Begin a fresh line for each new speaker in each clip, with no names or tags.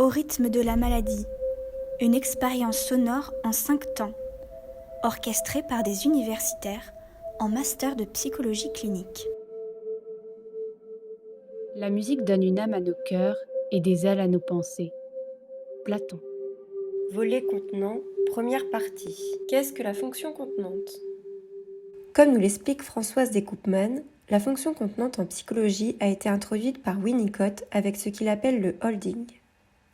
au rythme de la maladie, une expérience sonore en 5 temps, orchestrée par des universitaires en master de psychologie clinique.
La musique donne une âme à nos cœurs et des ailes à nos pensées. Platon.
Volet contenant, première partie. Qu'est-ce que la fonction contenante ? Comme nous l'explique Françoise Descoupman, la fonction contenante en psychologie a été introduite par Winnicott avec ce qu'il appelle le holding.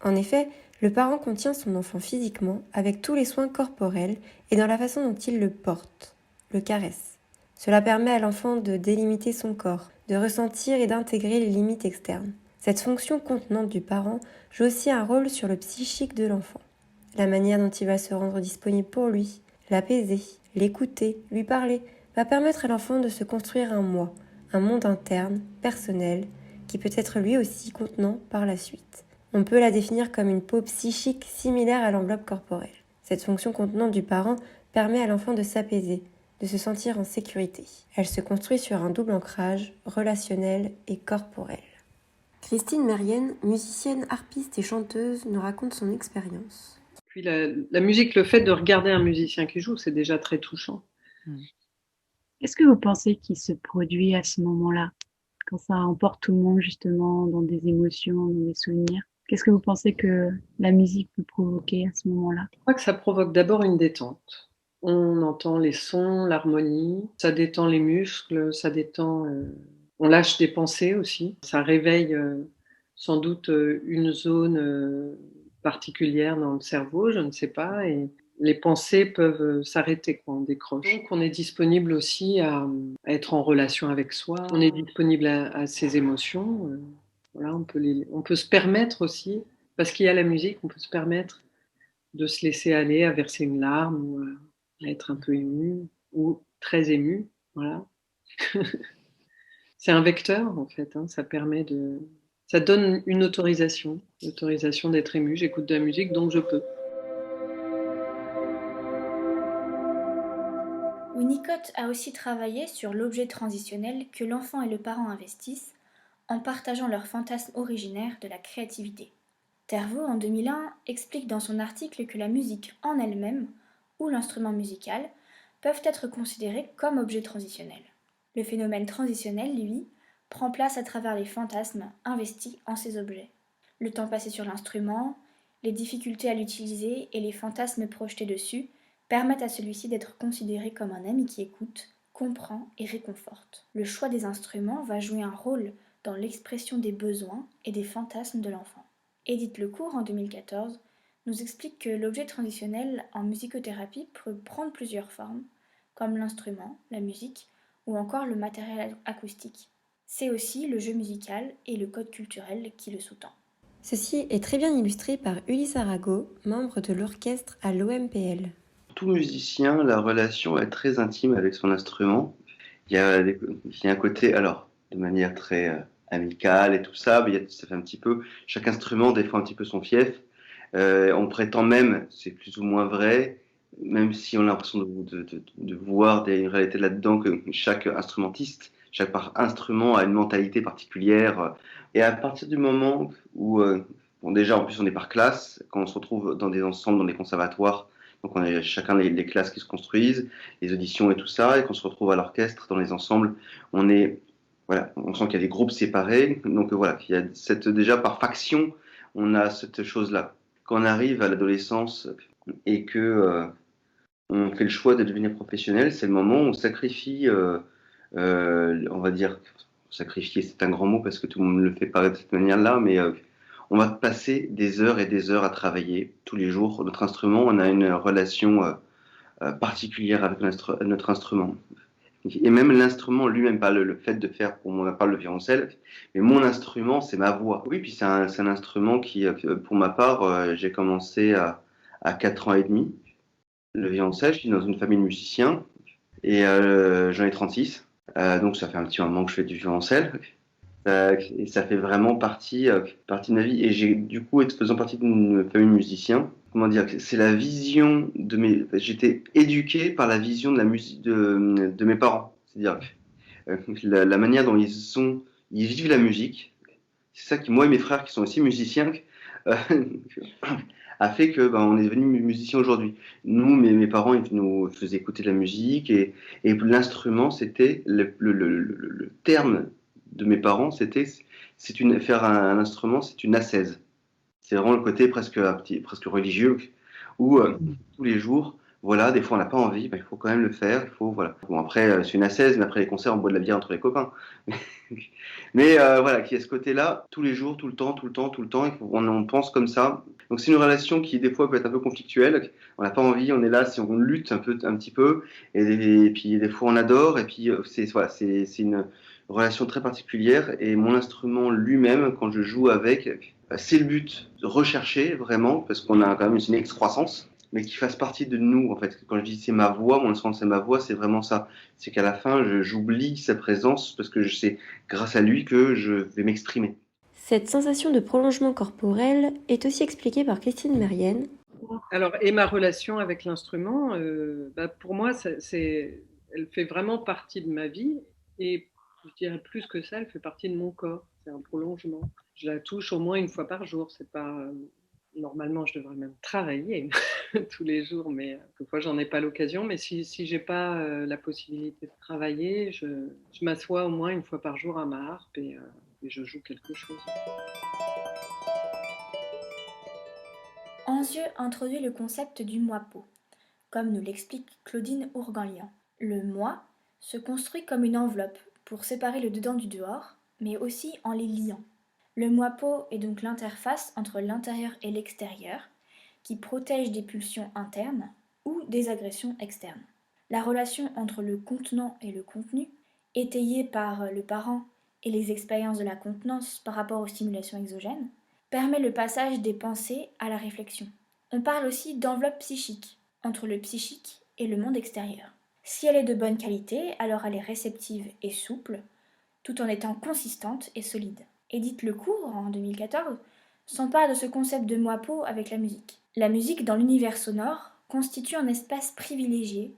En effet, le parent contient son enfant physiquement avec tous les soins corporels et dans la façon dont il le porte, le caresse. Cela permet à l'enfant de délimiter son corps, de ressentir et d'intégrer les limites externes. Cette fonction contenante du parent joue aussi un rôle sur le psychique de l'enfant. La manière dont il va se rendre disponible pour lui, l'apaiser, l'écouter, lui parler, va permettre à l'enfant de se construire un moi, un monde interne, personnel, qui peut être lui aussi contenant par la suite. On peut la définir comme une peau psychique similaire à l'enveloppe corporelle. Cette fonction contenante du parent permet à l'enfant de s'apaiser, de se sentir en sécurité. Elle se construit sur un double ancrage, relationnel et corporel. Christine Mérienne, musicienne, harpiste et chanteuse, nous raconte son expérience.
Puis la musique, le fait de regarder un musicien qui joue, c'est déjà très touchant.
Qu'est-ce que vous pensez qui se produit à ce moment-là, quand ça emporte tout le monde justement dans des émotions, dans des souvenirs? Qu'est-ce que vous pensez que la musique peut provoquer à ce moment-là?
Je crois que ça provoque d'abord une détente. On entend les sons, l'harmonie, ça détend les muscles, ça détend... on lâche des pensées aussi. Ça réveille sans doute une zone particulière dans le cerveau, je ne sais pas, et les pensées peuvent s'arrêter quand on décroche. Donc on est disponible aussi à être en relation avec soi, on est disponible à ses émotions. Voilà, on peut se permettre aussi, parce qu'il y a la musique, on peut se permettre de se laisser aller à verser une larme ou à être un peu ému ou très ému. Voilà. C'est un vecteur en fait, hein, ça donne une autorisation d'être ému. J'écoute de la musique donc je peux.
Winnicott a aussi travaillé sur l'objet transitionnel que l'enfant et le parent investissent en partageant leur fantasme originaire de la créativité. Terveau, en 2001, explique dans son article que la musique en elle-même, ou l'instrument musical, peuvent être considérés comme objets transitionnels. Le phénomène transitionnel, lui, prend place à travers les fantasmes investis en ces objets. Le temps passé sur l'instrument, les difficultés à l'utiliser et les fantasmes projetés dessus permettent à celui-ci d'être considéré comme un ami qui écoute, comprend et réconforte. Le choix des instruments va jouer un rôle dans l'expression des besoins et des fantasmes de l'enfant. Edith Lecourt, en 2014, nous explique que l'objet transitionnel en musicothérapie peut prendre plusieurs formes, comme l'instrument, la musique ou encore le matériel acoustique. C'est aussi le jeu musical et le code culturel qui le sous-tend.
Ceci est très bien illustré par Ulysse Arago, membre de l'orchestre à l'OMPL.
Tout musicien, la relation est très intime avec son instrument. Il y a un côté, alors, de manière très amicale et tout ça, mais ça fait un petit peu, chaque instrument défend un petit peu son fief. On prétend même, c'est plus ou moins vrai, même si on a l'impression de voir une réalité là-dedans, que chaque instrumentiste, chaque instrument a une mentalité particulière. Et à partir du moment où, bon, déjà en plus on est par classe, quand on se retrouve dans des ensembles, dans des conservatoires, donc on a chacun les classes qui se construisent, les auditions et tout ça, et quand on se retrouve à l'orchestre, dans les ensembles, voilà, on sent qu'il y a des groupes séparés, donc voilà, il y a déjà par faction, on a cette chose-là. Quand on arrive à l'adolescence et que on fait le choix de devenir professionnel, c'est le moment où on sacrifie, on va dire, sacrifier, c'est un grand mot parce que tout le monde ne le fait pas de cette manière-là, mais on va passer des heures et des heures à travailler tous les jours. Notre instrument, on a une relation particulière avec notre instrument. Et même l'instrument lui-même, pas le fait de faire, pour moi, pas le violoncelle, mais mon instrument, c'est ma voix. Oui, puis c'est un instrument qui, pour ma part, j'ai commencé à 4 ans et demi. Le violoncelle, je suis dans une famille de musiciens, et j'en ai 36. Donc ça fait un petit moment que je fais du violoncelle. Et ça fait vraiment partie de ma vie. Et j'ai, du coup, faisant partie d'une famille de musiciens, comment dire, c'est la vision de j'étais éduqué par la vision de la musique de mes parents. C'est-à-dire la manière dont ils vivent la musique. C'est ça qui, moi et mes frères qui sont aussi musiciens, a fait que on est devenu musicien aujourd'hui. Nous, mes parents, ils nous faisaient écouter de la musique et l'instrument, c'était le terme de mes parents, c'était faire un instrument, c'est une ascèse. C'est vraiment le côté presque religieux où tous les jours, voilà, des fois on n'a pas envie, il faut quand même le faire. Il faut, voilà. Bon, après, c'est une ascèse, mais après les concerts, on boit de la bière entre les copains. Mais voilà, qui est ce côté-là, tous les jours, tout le temps, tout le temps, tout le temps, on pense comme ça. Donc c'est une relation qui des fois peut être un peu conflictuelle. On n'a pas envie, on est là, si on lutte un petit peu, et puis des fois on adore, et puis c'est une relation très particulière. Et mon instrument lui-même, quand je joue avec, c'est le but, de rechercher vraiment, parce qu'on a quand même une excroissance, mais qui fasse partie de nous en fait. Quand je dis c'est ma voix, mon instrument c'est ma voix, c'est vraiment ça. C'est qu'à la fin, j'oublie sa présence parce que je sais grâce à lui que je vais m'exprimer.
Cette sensation de prolongement corporel est aussi expliquée par Christine Mérienne.
Alors, et ma relation avec l'instrument, pour moi, elle fait vraiment partie de ma vie. Et je dirais plus que ça, elle fait partie de mon corps. C'est un prolongement. Je la touche au moins une fois par jour. C'est pas, normalement, je devrais même travailler tous les jours, mais quelquefois, j'en ai pas l'occasion. Mais si j'ai pas la possibilité de travailler, je m'assois au moins une fois par jour à ma harpe et je joue quelque chose.
Anzieux introduit le concept du moipeau, comme nous l'explique Claudine Ourganlian. Le moi se construit comme une enveloppe pour séparer le dedans du dehors, mais aussi en les liant. Le moipeau est donc l'interface entre l'intérieur et l'extérieur, qui protège des pulsions internes ou des agressions externes. La relation entre le contenant et le contenu, étayée par le parent et les expériences de la contenance par rapport aux stimulations exogènes, permet le passage des pensées à la réflexion. On parle aussi d'enveloppe psychique, entre le psychique et le monde extérieur. Si elle est de bonne qualité, alors elle est réceptive et souple, tout en étant consistante et solide. Édith Lecourt, en 2014, s'empare de ce concept de moipeau avec la musique. La musique dans l'univers sonore constitue un espace privilégié,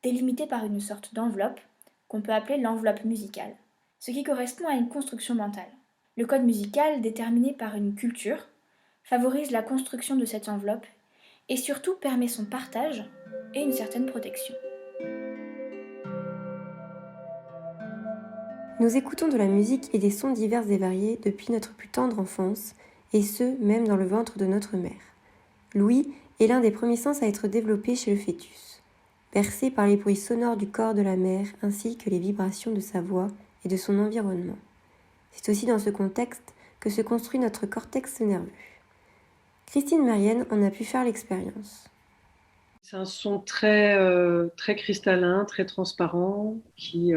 délimité par une sorte d'enveloppe, qu'on peut appeler l'enveloppe musicale, ce qui correspond à une construction mentale. Le code musical, déterminé par une culture, favorise la construction de cette enveloppe et surtout permet son partage et une certaine protection.
Nous écoutons de la musique et des sons divers et variés depuis notre plus tendre enfance, et ce, même dans le ventre de notre mère. L'ouïe est l'un des premiers sens à être développé chez le fœtus, bercé par les bruits sonores du corps de la mère ainsi que les vibrations de sa voix et de son environnement. C'est aussi dans ce contexte que se construit notre cortex nerveux. Christine Mérienne en a pu faire l'expérience.
C'est un son très, très cristallin, très transparent, qui,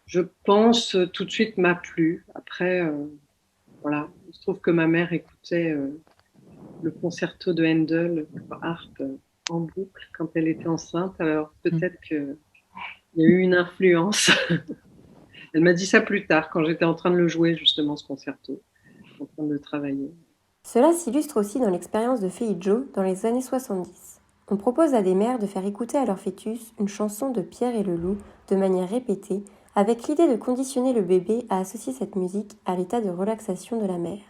je pense, tout de suite m'a plu. Après, voilà, il se trouve que ma mère écoutait le concerto de Handel pour harpe en boucle quand elle était enceinte. Alors peut-être qu'il y a eu une influence. Elle m'a dit ça plus tard, quand j'étais en train de le jouer, justement, ce concerto, en train de le travailler.
Cela s'illustre aussi dans l'expérience de Feijo dans les années 70. On propose à des mères de faire écouter à leur fœtus une chanson de Pierre et le Loup de manière répétée, avec l'idée de conditionner le bébé à associer cette musique à l'état de relaxation de la mère.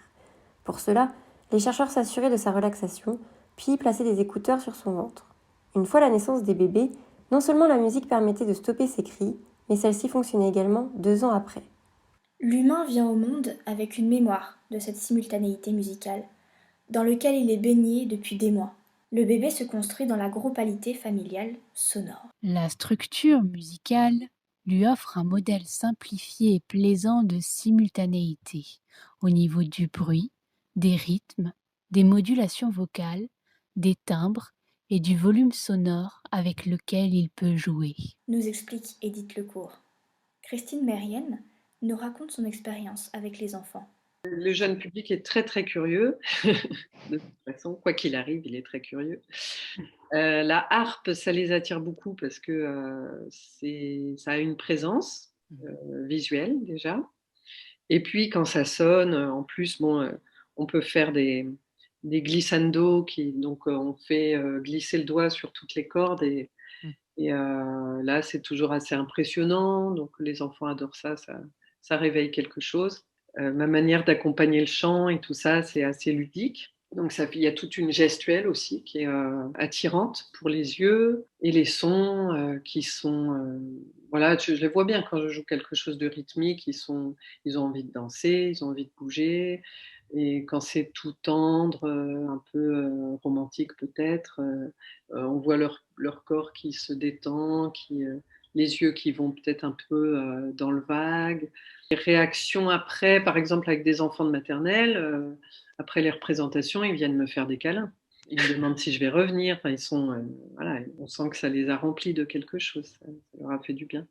Pour cela, les chercheurs s'assuraient de sa relaxation, puis plaçaient des écouteurs sur son ventre. Une fois la naissance des bébés, non seulement la musique permettait de stopper ses cris, mais celle-ci fonctionnait également 2 ans après.
L'humain vient au monde avec une mémoire de cette simultanéité musicale, dans lequel il est baigné depuis des mois. Le bébé se construit dans la groupalité familiale sonore.
La structure musicale lui offre un modèle simplifié et plaisant de simultanéité au niveau du bruit, des rythmes, des modulations vocales, des timbres et du volume sonore avec lequel il peut jouer.
Nous explique Édith Lecourt. Christine Mérienne nous raconte son expérience avec les enfants.
Le jeune public est très très curieux. De toute façon, quoi qu'il arrive, il est très curieux. La harpe, ça les attire beaucoup parce que ça a une présence visuelle déjà. Et puis quand ça sonne, en plus, on peut faire des glissando donc on fait glisser le doigt sur toutes les cordes et là c'est toujours assez impressionnant. Donc les enfants adorent ça réveille quelque chose. Ma manière d'accompagner le chant et tout ça, c'est assez ludique. Donc il y a toute une gestuelle aussi qui est attirante pour les yeux et les sons qui sont... voilà, je les vois bien quand je joue quelque chose de rythmique, ils ont envie de danser, ils ont envie de bouger. Et quand c'est tout tendre, un peu romantique peut-être, on voit leur corps qui se détend, les yeux qui vont peut-être un peu dans le vague. Les réactions après, par exemple avec des enfants de maternelle, après les représentations, ils viennent me faire des câlins. Ils me demandent si je vais revenir. Enfin, voilà, on sent que ça les a remplis de quelque chose. Ça leur a fait du bien.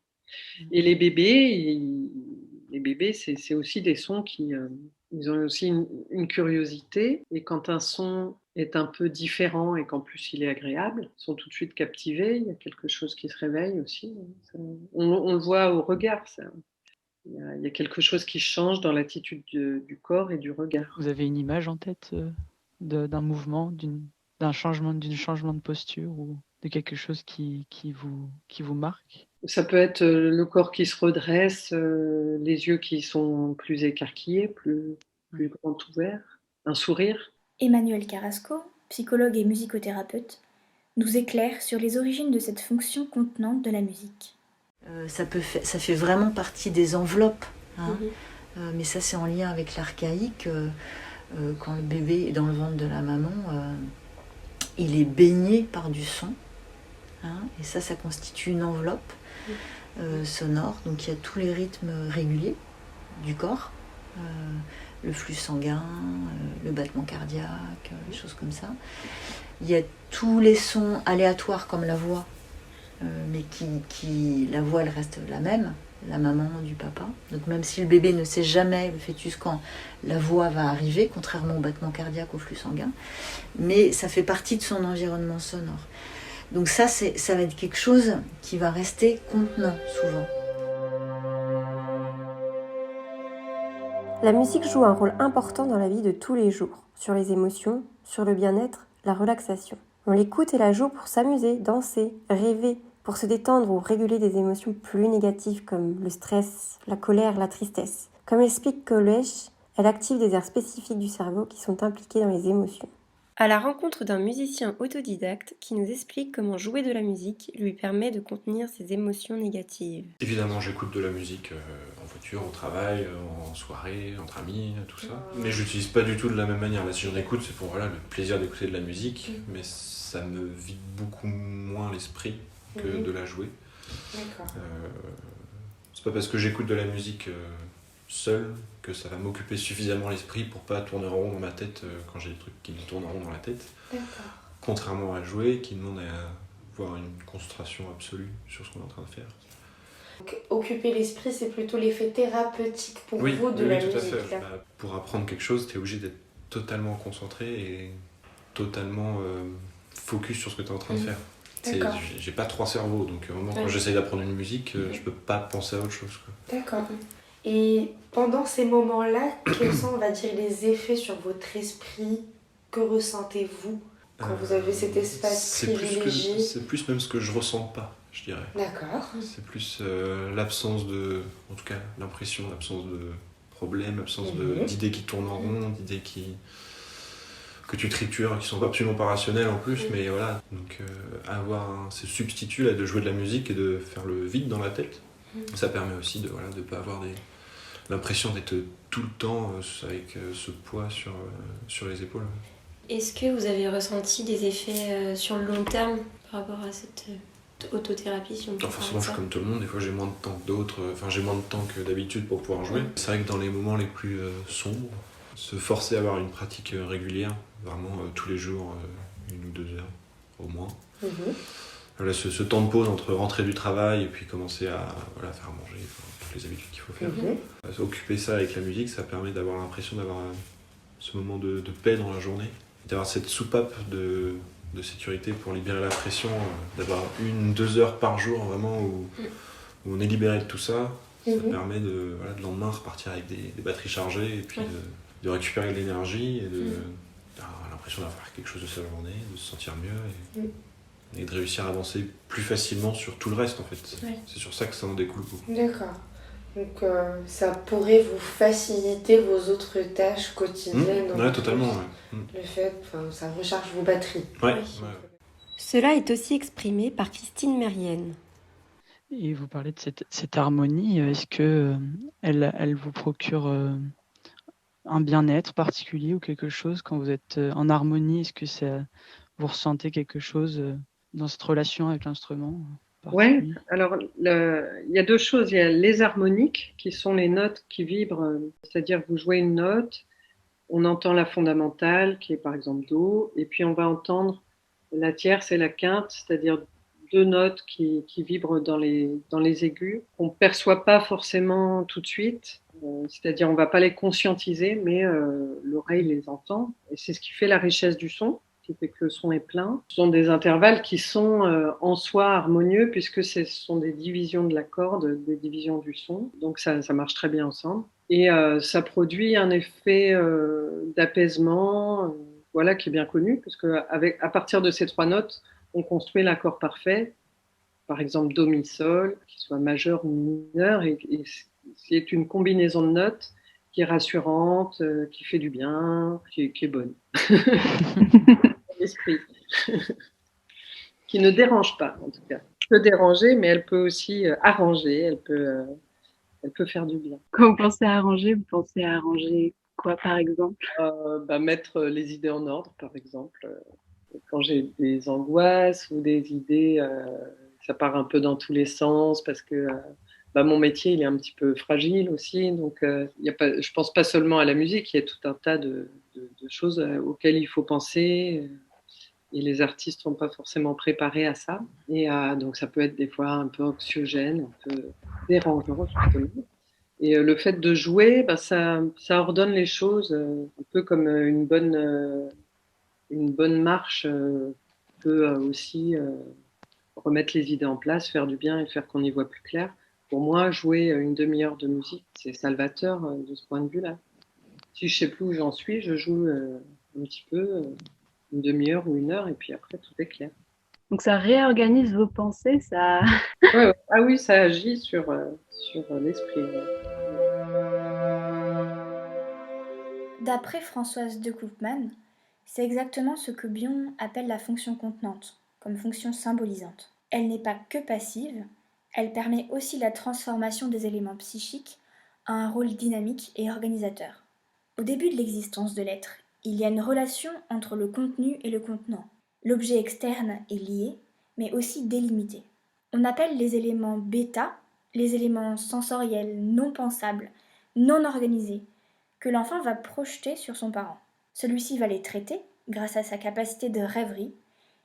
Et les bébés, c'est aussi des sons ils ont aussi une curiosité. Et quand un son est un peu différent et qu'en plus il est agréable, ils sont tout de suite captivés. Il y a quelque chose qui se réveille aussi. On le voit au regard, ça. Il y a quelque chose qui change dans l'attitude du corps et du regard.
Vous avez une image en tête d'un mouvement, d'un changement de posture ou de quelque chose qui vous marque?
Ça peut être le corps qui se redresse, les yeux qui sont plus écarquillés, plus grands ouverts, un sourire.
Emmanuel Carrasco, psychologue et musicothérapeute, nous éclaire sur les origines de cette fonction contenante de la musique.
Ça fait vraiment partie des enveloppes, hein. Mais ça c'est en lien avec l'archaïque. Quand le bébé est dans le ventre de la maman, il est baigné par du son, hein, et ça constitue une enveloppe sonore. Donc il y a tous les rythmes réguliers du corps, le flux sanguin, le battement cardiaque, des choses comme ça. Il y a tous les sons aléatoires comme la voix, mais la voix elle reste la même, la maman du papa. Donc même si le bébé ne sait jamais, le fœtus, quand la voix va arriver, contrairement au battement cardiaque, au flux sanguin, mais ça fait partie de son environnement sonore. Donc ça va être quelque chose qui va rester contenant souvent.
La musique joue un rôle important dans la vie de tous les jours, sur les émotions, sur le bien-être, la relaxation. On l'écoute et la joue pour s'amuser, danser, rêver, pour se détendre ou réguler des émotions plus négatives comme le stress, la colère, la tristesse. Comme l'explique Kolesh, elle active des aires spécifiques du cerveau qui sont impliquées dans les émotions. À la rencontre d'un musicien autodidacte qui nous explique comment jouer de la musique lui permet de contenir ses émotions négatives.
Évidemment, j'écoute de la musique en voiture, au travail, en soirée, entre amis, tout ça. Mais je l'utilise pas du tout de la même manière. Là, si j'en écoute, c'est pour le plaisir d'écouter de la musique, mais ça me vide beaucoup moins l'esprit que de la jouer.
D'accord.
C'est pas parce que j'écoute de la musique seul que ça va m'occuper suffisamment l'esprit pour pas tourner en rond dans ma tête quand j'ai des trucs qui me tournent en rond dans la tête.
D'accord.
Contrairement à jouer, qui demande à avoir une concentration absolue sur ce qu'on est en train de faire.
Donc, occuper l'esprit, c'est plutôt l'effet thérapeutique pour vous de la musique.
Oui, tout à fait. Pour apprendre quelque chose, tu es obligé d'être totalement concentré et totalement focus sur ce que tu es en train de faire. J'ai pas 3 cerveaux, donc vraiment quand j'essaye d'apprendre une musique, je peux pas penser à autre chose, quoi.
D'accord. Et pendant ces moments-là, quels sont, on va dire, les effets sur votre esprit? Que ressentez-vous quand vous avez cet espace privilégié?
C'est plus même ce que je ressens pas, je dirais.
D'accord.
C'est plus l'absence en tout cas l'impression, l'absence de problèmes, l'absence d'idées qui tournent en rond, d'idées que tu tritures, qui sont absolument pas rationnelles en plus, mais voilà. Donc avoir ce substitut là de jouer de la musique et de faire le vide dans la tête, ça permet aussi de pas avoir l'impression d'être tout le temps avec ce poids sur les épaules.
Est-ce que vous avez ressenti des effets sur le long terme par rapport à cette autothérapie, si on peut
Forcément, je suis comme tout le monde, des fois j'ai moins de temps que d'autres, j'ai moins de temps que d'habitude pour pouvoir jouer. C'est vrai que dans les moments les plus sombres, se forcer à avoir une pratique régulière, vraiment tous les jours, 1 ou 2 heures au moins. Voilà, ce temps de pause entre rentrer du travail et puis commencer à faire manger, toutes les habitudes qu'il faut faire. Occuper ça avec la musique, ça permet d'avoir l'impression d'avoir ce moment de paix dans la journée, d'avoir cette soupape de sécurité pour libérer la pression, d'avoir 1-2 heures par jour vraiment où on est libéré de tout ça. Ça permet de le lendemain repartir avec des batteries chargées et puis de récupérer de l'énergie et d'avoir l'impression d'avoir quelque chose de sa journée, de se sentir mieux et de réussir à avancer plus facilement sur tout le reste en fait. C'est sur ça que ça en découle beaucoup.
D'accord. Donc ça pourrait vous faciliter vos autres tâches quotidiennes.
Ouais, totalement. Ouais.
Le fait, ça recharge vos batteries.
Ouais.
Cela est aussi exprimé par Christine Mérienne.
Et vous parlez de cette harmonie, est-ce que elle vous procure un bien-être particulier ou quelque chose quand vous êtes en harmonie? Est-ce que vous ressentez quelque chose dans cette relation avec l'instrument
Oui, alors il y a deux choses. Il y a les harmoniques, qui sont les notes qui vibrent, c'est-à-dire que vous jouez une note, on entend la fondamentale, qui est par exemple Do, et puis on va entendre la tierce et la quinte, c'est-à-dire deux notes qui vibrent dans les aigus, qu'on ne perçoit pas forcément tout de suite, c'est-à-dire on ne va pas les conscientiser, mais l'oreille les entend, et c'est ce qui fait la richesse du son, qui fait que le son est plein. Ce sont des intervalles qui sont en soi harmonieux, puisque ce sont des divisions de la corde, des divisions du son, donc ça marche très bien ensemble. Et ça produit un effet d'apaisement, voilà, qui est bien connu, parce qu'à partir de ces trois notes, on construit l'accord parfait, par exemple Do, Mi, Sol, qu'il soit majeur ou mineur, et c'est une combinaison de notes qui est rassurante, qui fait du bien, qui est bonne. L'esprit. Qui ne dérange pas, en tout cas. Elle peut déranger, mais elle peut aussi arranger, elle peut faire du bien.
Quand vous pensez à arranger, vous pensez à arranger quoi, par exemple?
Mettre les idées en ordre, par exemple. Quand j'ai des angoisses ou des idées, ça part un peu dans tous les sens parce que mon métier, il est un petit peu fragile aussi. Donc, je pense pas seulement à la musique, il y a tout un tas de choses auxquelles il faut penser. Et les artistes sont pas forcément préparés à ça. Et donc, ça peut être des fois un peu anxiogène, un peu dérangeant, justement. Et le fait de jouer, ça ordonne les choses, un peu comme une bonne marche peut aussi remettre les idées en place, faire du bien et faire qu'on y voit plus clair. Pour moi, jouer une demi-heure de musique, c'est salvateur de ce point de vue-là. Si je sais plus où j'en suis, je joue un petit peu, une demi-heure ou une heure, et puis après, tout est clair.
Donc ça réorganise vos pensées, ça...
Ouais. Ah oui, ça agit sur l'esprit. Ouais.
D'après Françoise de Koopman, c'est exactement ce que Bion appelle la fonction contenante, comme fonction symbolisante. Elle n'est pas que passive, elle permet aussi la transformation des éléments psychiques à un rôle dynamique et organisateur. Au début de l'existence de l'être, il y a une relation entre le contenu et le contenant. L'objet externe est lié, mais aussi délimité. On appelle les éléments bêta les éléments sensoriels non pensables, non organisés, que l'enfant va projeter sur son parent. Celui-ci va les traiter grâce à sa capacité de rêverie,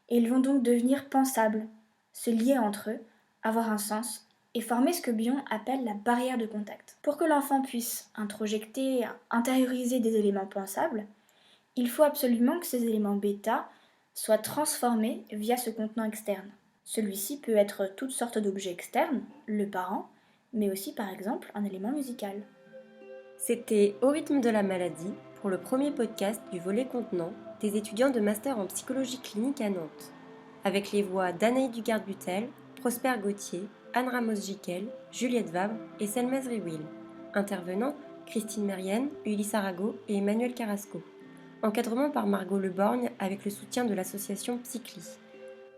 et ils vont donc devenir pensables, se lier entre eux, avoir un sens, et former ce que Bion appelle la barrière de contact. Pour que l'enfant puisse introjecter, intérioriser des éléments pensables, il faut absolument que ces éléments bêta soient transformés via ce contenant externe. Celui-ci peut être toutes sortes d'objets externes, le parent, mais aussi par exemple un élément musical.
C'était Au rythme de la maladie pour le premier podcast du volet contenant des étudiants de master en psychologie clinique à Nantes, avec les voix d'Anaïs Dugard-Butel, Prosper Gauthier, Anne Ramos-Giquel, Juliette Vabre et Selmez Riwil. Intervenants Christine Mérienne, Ulysse Arago et Emmanuel Carrasco. Encadrement par Margot Leborgne avec le soutien de l'association Psycli.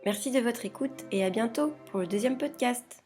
Merci de votre écoute et à bientôt pour le deuxième podcast.